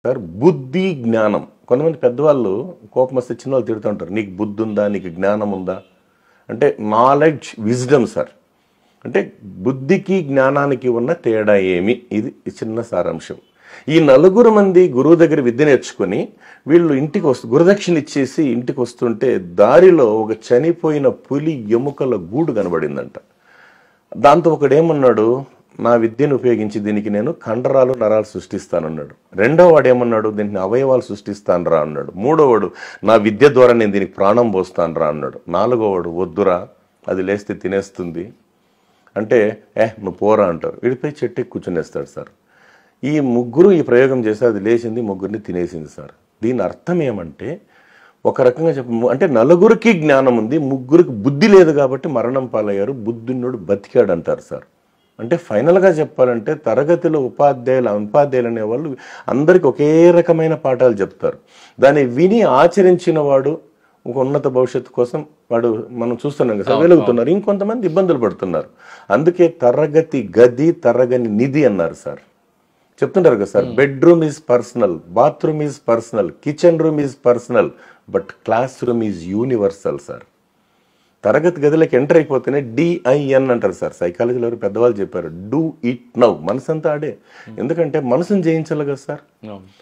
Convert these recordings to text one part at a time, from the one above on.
Sir బుద్ధి జ్ఞానం కొంతమంది పెద్దవాళ్ళు కోపం వస్తే చిన్న వాళ్ళు తిడుతూ ఉంటారు, నీకు బుద్ధి ఉందా, నీకు జ్ఞానం ఉందా అంటే నాలెడ్జ్ విజ్డమ్ సార్. అంటే బుద్ధికి జ్ఞానానికి ఉన్న తేడా ఏమి, ఇది చిన్న సారాంశం. ఈ నలుగురు మంది గురువు దగ్గర విద్య నేర్చుకుని వీళ్ళు ఇంటికి గురుదక్షిణ ఇచ్చేసి ఇంటికి వస్తుంటే దారిలో ఒక చనిపోయిన పులి ఎముకల గూడు కనబడిందంట. దాంతో ఒకడేమన్నాడు, నా విద్యను ఉపయోగించి దీనికి నేను కండరాలు నరాలు సృష్టిస్తానన్నాడు. రెండో వాడు ఏమన్నాడు, దీనికి అవయవాలు సృష్టిస్తాను రా అన్నాడు. మూడోవాడు నా విద్య ద్వారా నేను దీనికి ప్రాణం పోస్తాను రా అన్నాడు. నాలుగోవాడు వద్దురా అది లేస్తే తినేస్తుంది అంటే నువ్వు పోరా అంటారు. వీడిపై చెట్టు కూర్చునేస్తాడు సార్. ఈ ముగ్గురు ఈ ప్రయోగం చేస్తే అది లేచింది, ముగ్గురిని తినేసింది సార్. దీని అర్థం ఏమంటే ఒక రకంగా అంటే నలుగురికి జ్ఞానం ఉంది, ముగ్గురికి బుద్ధి లేదు కాబట్టి మరణం పాలయ్యారు, బుద్ధున్నోడు బతికాడు అంటారు సార్. అంటే ఫైనల్గా చెప్పాలంటే తరగతిలో ఉపాధ్యాయులు అనేవాళ్ళు అందరికి ఒకే రకమైన పాఠాలు చెప్తారు. దాన్ని విని ఆచరించిన వాడు ఒక ఉన్నత భవిష్యత్తు కోసం వాడు మనం చూస్తున్నాం కదా వెలుగుతున్నారు. ఇంకొంతమంది ఇబ్బందులు పడుతున్నారు. అందుకే తరగతి గది తరగని నిధి అన్నారు సార్. చెప్తుంటారు కదా sir, bedroom is personal, bathroom is personal, kitchen room is personal, but class room is universal sir. తరగతి గదిలోకి ఎంటర్ అయిపోతేనే DIN అంటారు సార్. సైకాలజీలో పెద్దవాళ్ళు చెప్పారు, డూ ఇట్ నౌ. మనసు అంతా ఆడే. ఎందుకంటే మనసుని జయించాలి కదా సార్.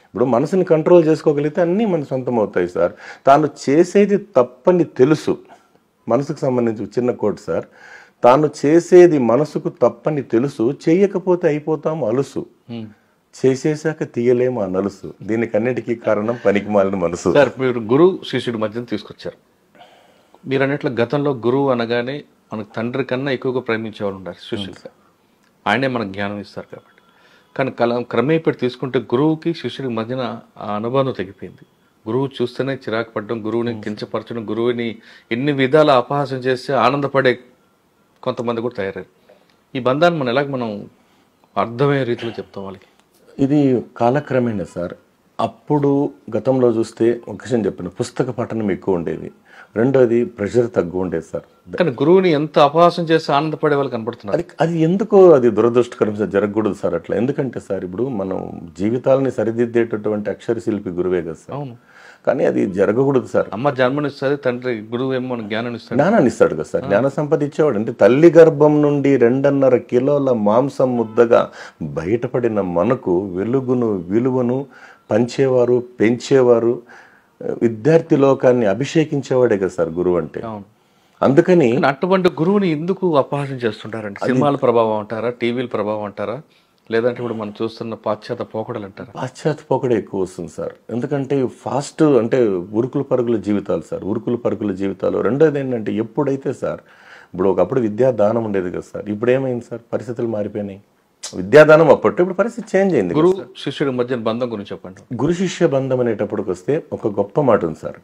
ఇప్పుడు మనసుని కంట్రోల్ చేసుకోగలిగితే అన్నీ మన సొంతం అవుతాయి సార్. తాను చేసేది తప్పని తెలుసు, మనసుకు సంబంధించి చిన్న కోట్ సార్, తాను చేసేది మనసుకు తప్పని తెలుసు, చేయకపోతే అయిపోతాము అలుసు, చేసేసాక తీయలేము ఆ నలుసు. దీనికి అన్నిటికీ కారణం పనికి మాలిన మనసు. సార్ మీరు గురువు శిష్యుడి మధ్యన తీసుకొచ్చారు. మీరు అన్నట్లు గతంలో గురువు అనగానే మనకు తండ్రి కన్నా ఎక్కువగా ప్రేమించేవాళ్ళు ఉంటారు శిష్యులుగా. ఆయనే మనకు జ్ఞానం ఇస్తారు కాబట్టి. కానీ క్రమేపటి తీసుకుంటే గురువుకి శిష్యుడికి మధ్యన ఆ అనుబంధం తెగిపోయింది. గురువు చూస్తేనే చిరాకు పడడం, గురువుని కించపరచడం, గురువుని ఎన్ని విధాల అపహాసం చేస్తే ఆనందపడే కొంతమంది కూడా తయారయ్యారు. ఈ బంధాన్ని మనం అర్థమయ్యే రీతిలో చెప్తాం వాళ్ళకి. ఇది కాలక్రమేణా సార్. అప్పుడు గతంలో చూస్తే ఒక విషయం చెప్పిన పుస్తక పఠనం ఎక్కువ ఉండేది, రెండోది ప్రెషర్ తక్కువ ఉండేది సార్. కానీ గురువుని ఎంత అపహాసం చేస్తే ఆనందపడే వాళ్ళు కనపడుతున్నారు. అది ఎందుకో అది దురదృష్టకరం సార్, జరగకూడదు సార్ అట్లా. ఎందుకంటే సార్ ఇప్పుడు మనం జీవితాలని సరిదిద్దేటటువంటి అక్షర శిల్పి గురువే కదా సార్. అవును, కానీ అది జరగకూడదు సార్. అమ్మ జన్మనిస్తుంది, తండ్రి గురువు ఏమో జ్ఞానాన్ని ఇస్తాడు. జ్ఞానాన్ని ఇస్తాడు కదా సార్. జ్ఞాన సంపద ఇచ్చేవాడు. అంటే తల్లి గర్భం నుండి 2.5 కిలోల మాంసం ముద్దగా బయటపడిన మనకు వెలుగును విలువను పంచేవారు, పెంచేవారు, విద్యార్థి లోకాన్ని అభిషేకించేవాడే కదా సార్ గురువు అంటే. అందుకని అటువంటి గురువుని ఎందుకు అపహాసం చేస్తుంటారంటే సినిమాల ప్రభావం అంటారా, టీవీల ప్రభావం అంటారా, లేదంటే ఇప్పుడు మనం చూస్తున్న పాశ్చాత్య పోకడలు అంటారా? పాశ్చాత్య పోకడే ఎక్కువ వస్తుంది సార్. ఎందుకంటే ఫాస్ట్ అంటే ఉరుకులు పరుగుల జీవితాలు సార్, ఉరుకులు పరుగుల జీవితాలు. రెండోది ఏంటంటే ఎప్పుడైతే సార్ ఇప్పుడు ఒకప్పుడు విద్యాదానం ఉండేది కదా సార్, ఇప్పుడు ఏమైంది సార్, పరిస్థితులు మారిపోయినాయి. విద్యాదానం అప్పట్లో, ఇప్పుడు పరిస్థితి చేంజ్ అయింది. గురువు శిష్యుడి మధ్య బంధం గురించి చెప్పండి. గురు శిష్య బంధం అనేటప్పటికి వస్తే ఒక గొప్ప మాట ఉంది సార్.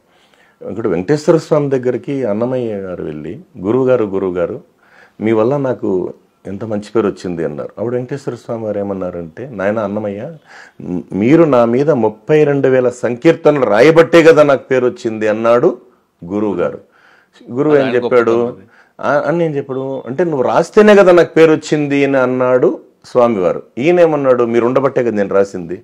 ఇక్కడ వెంకటేశ్వర స్వామి దగ్గరికి అన్నమయ్య గారు వెళ్ళి, గురువు గారు మీ వల్ల నాకు ఎంత మంచి పేరు వచ్చింది అన్నారు. అప్పుడు వెంకటేశ్వర స్వామి వారు ఏమన్నారంటే, నాయన అన్నమయ్య, మీరు నా మీద 32,000 సంకీర్తనలు రాయబట్టే కదా నాకు పేరు వచ్చింది అన్నాడు గురువు గారు. గురువు ఏం చెప్పాడు అని నేను చెప్పాడు అంటే, నువ్వు రాస్తేనే కదా నాకు పేరు వచ్చింది అని అన్నాడు స్వామివారు. ఈయనేమన్నాడు, మీరు ఉండబట్టే కదా నేను రాసింది.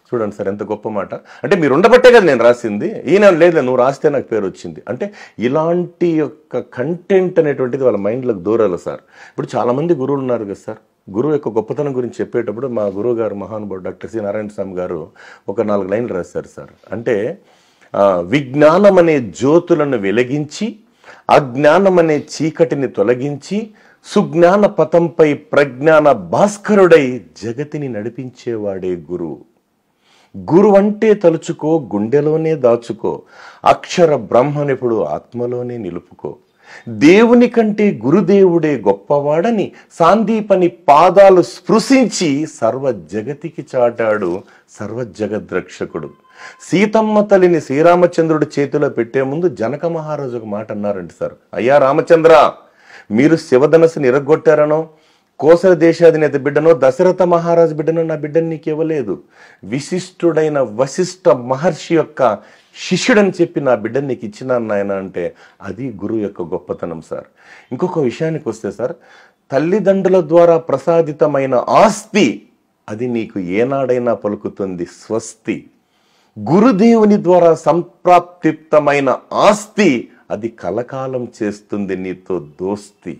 చూడండి సార్ ఎంత గొప్ప మాట. అంటే మీరు ఉండబట్టే కదా నేను రాసింది. ఈయన లేదు, నువ్వు రాస్తే నాకు పేరు వచ్చింది. అంటే ఇలాంటి యొక్క కంటెంట్ అనేటువంటిది వాళ్ళ మైండ్లోకి దూరాలి సార్. ఇప్పుడు చాలా మంది గురువులు ఉన్నారు కదా సార్. గురువు యొక్క గొప్పతనం గురించి చెప్పేటప్పుడు మా గురువు గారు మహానుభావుడు డాక్టర్ సి నారాయణ స్వామి గారు ఒక 4 లైన్లు రాశారు సార్. అంటే విజ్ఞానం అనే జ్యోతులను వెలిగించి, అజ్ఞానం అనే చీకటిని తొలగించి, సుజ్ఞాన పథంపై ప్రజ్ఞాన భాస్కరుడై జగతిని నడిపించేవాడే గురువు. గురువంటే తలుచుకో, గుండెలోనే దాచుకో, అక్షర బ్రహ్మనిపుడు ఆత్మలోనే నిలుపుకో. దేవుని కంటే గురుదేవుడే గొప్పవాడని సాందీపని పాదాలు స్పృశించి సర్వ జగతికి చాటాడు సర్వ జగద్రక్షకుడు. సీతమ్మ తల్లిని శ్రీరామచంద్రుడి చేతిలో పెట్టే ముందు జనక మహారాజు ఒక మాట అన్నారంట సార్. అయ్యా రామచంద్ర, మీరు శివధనస్సుని ఇరగొట్టారనో, కోసల దేశాధినేత బిడ్డనో, దశరథ మహారాజు బిడ్డనో నా బిడ్డను నీకు ఇవ్వలేదు, విశిష్టుడైన వశిష్ఠ మహర్షి యొక్క శిష్యుడని చెప్పి నా బిడ్డను నీకు ఇచ్చినాను నాయన అంటే అది గురువు యొక్క గొప్పతనం సార్. ఇంకొక విషయానికి వస్తే సార్, తల్లిదండ్రుల ద్వారా ప్రసాదితమైన ఆస్తి అది నీకు ఏనాడైనా పలుకుతుంది స్వస్తి. గురుదేవుని ద్వారా సంప్రాప్తిప్తమైన ఆస్తి అది కలకాలం చేస్తుంది నీతో దోస్తి.